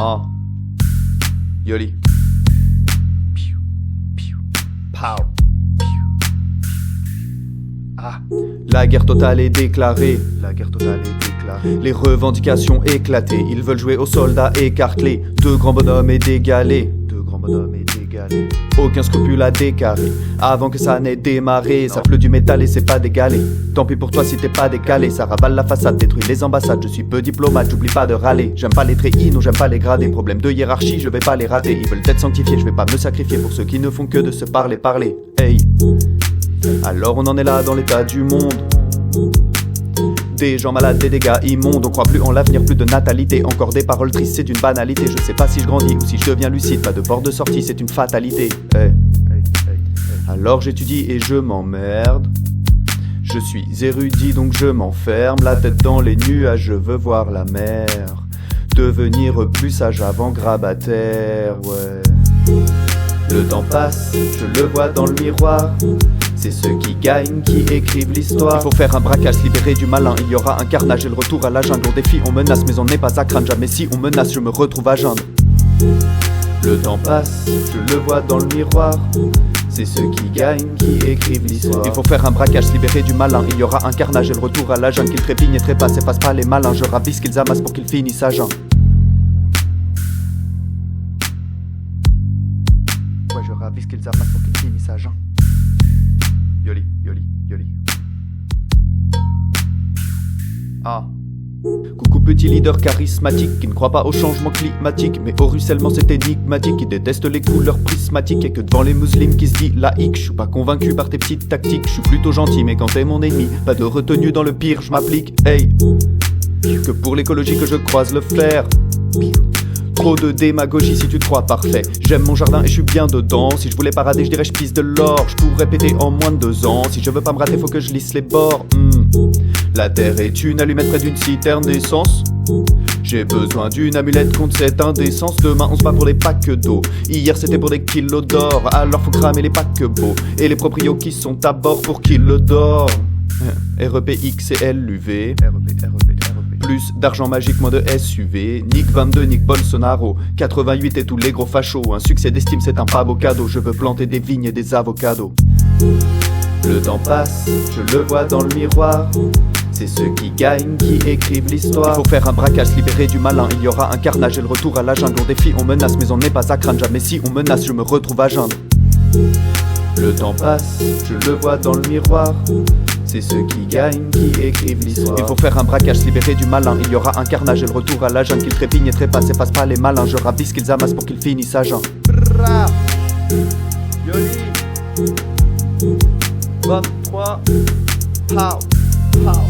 Ah, Yoli. Piou, piou, pow. Ah. La guerre totale est déclarée. La guerre totale est déclarée. Les revendications éclatées. Ils veulent jouer aux soldats écartelés. Deux grands bonhommes et d'égaler. Deux grands bonhommes et d'égaler. Aucun scrupule à décarrer. Avant que ça n'ait démarré. Ça pleut du métal et c'est pas d'égaler. Tant pis pour toi si t'es pas décalé. Ça ravale la façade, détruit les ambassades. Je suis peu diplomate, j'oublie pas de râler. J'aime pas les trahis, non j'aime pas les gradés. Problème de hiérarchie, je vais pas les rater. Ils veulent être sanctifiés, je vais pas me sacrifier pour ceux qui ne font que de se parler. Hey. Alors on en est là dans l'état du monde. Des gens malades, des dégâts immondes. On croit plus en l'avenir, plus de natalité. Encore des paroles tristes, c'est d'une banalité. Je sais pas si je grandis ou si je deviens lucide. Pas de porte de sortie, c'est une fatalité. Alors j'étudie et je m'emmerde. Je suis érudit donc je m'enferme. La tête dans les nuages, je veux voir la mer. Devenir plus sage avant grabataire, ouais. Le temps passe, je le vois dans le miroir. C'est ceux qui gagnent qui écrivent l'histoire. Il faut faire un braquage, se libérer du malin. Il y aura un carnage et le retour à la jungle. On défie, on menace, mais on n'est pas à craindre. Jamais si on menace, je me retrouve à geindre. Le temps passe, je le vois dans le miroir. C'est ceux qui gagnent qui écrivent l'histoire. Il faut faire un braquage, se libérer du malin. Il y aura un carnage et le retour à la jungle. Qu'ils trépignent et trépassent, efface pas les malins. Je ravisse qu'ils amassent pour qu'ils finissent à jeun. Ouais, je ravisse qu'ils amassent pour qu'ils finissent à jeun. Yoli, yoli, yoli. Ah. Coucou petit leader charismatique qui ne croit pas au changement climatique mais au ruissellement c'est énigmatique, qui déteste les couleurs prismatiques et que devant les musulmans qui se dit laïque. Je suis pas convaincu par tes petites tactiques, je suis plutôt gentil mais quand t'es mon ennemi, pas de retenue dans le pire, je m'applique. Hey, que pour l'écologie que je croise le fer. Trop de démagogie si tu te crois parfait. J'aime mon jardin et je suis bien dedans. Si je voulais parader je dirais je pisse de l'or. Je pourrais péter en moins de 2 ans. Si je veux pas me rater faut que je lisse les bords. La terre est une allumette près d'une citerne d'essence. J'ai besoin d'une amulette contre cette indécence. Demain on se bat pour des packs d'eau. Hier c'était pour des kilos d'or. Alors faut cramer les paquebots et les proprios qui sont à bord pour qu'ils le dorment. REPX et LUV. Plus d'argent magique, moins de SUV. Nick 22, Nick Bolsonaro 88 et tous les gros fachos. Un succès d'estime c'est un pas beau cadeau. Je veux planter des vignes et des avocados. Le temps passe, je le vois dans le miroir. C'est ceux qui gagnent qui écrivent l'histoire. Il faut faire un braquage, se libérer du malin. Il y aura un carnage et le retour à la jungle. On défie, on menace mais on n'est pas à craindre. Jamais si on menace je me retrouve à geindre. Le temps passe, je le vois dans le miroir. C'est ceux qui gagnent qui écrivent l'histoire. Il faut faire un braquage, se libérer du malin. Il y aura un carnage et le retour à la jungle. Qu'ils trépignent et trépassent, efface pas les malins. Je ravisse qu'ils amassent pour qu'ils finissent à jeun. Yoli 23 Pow Pow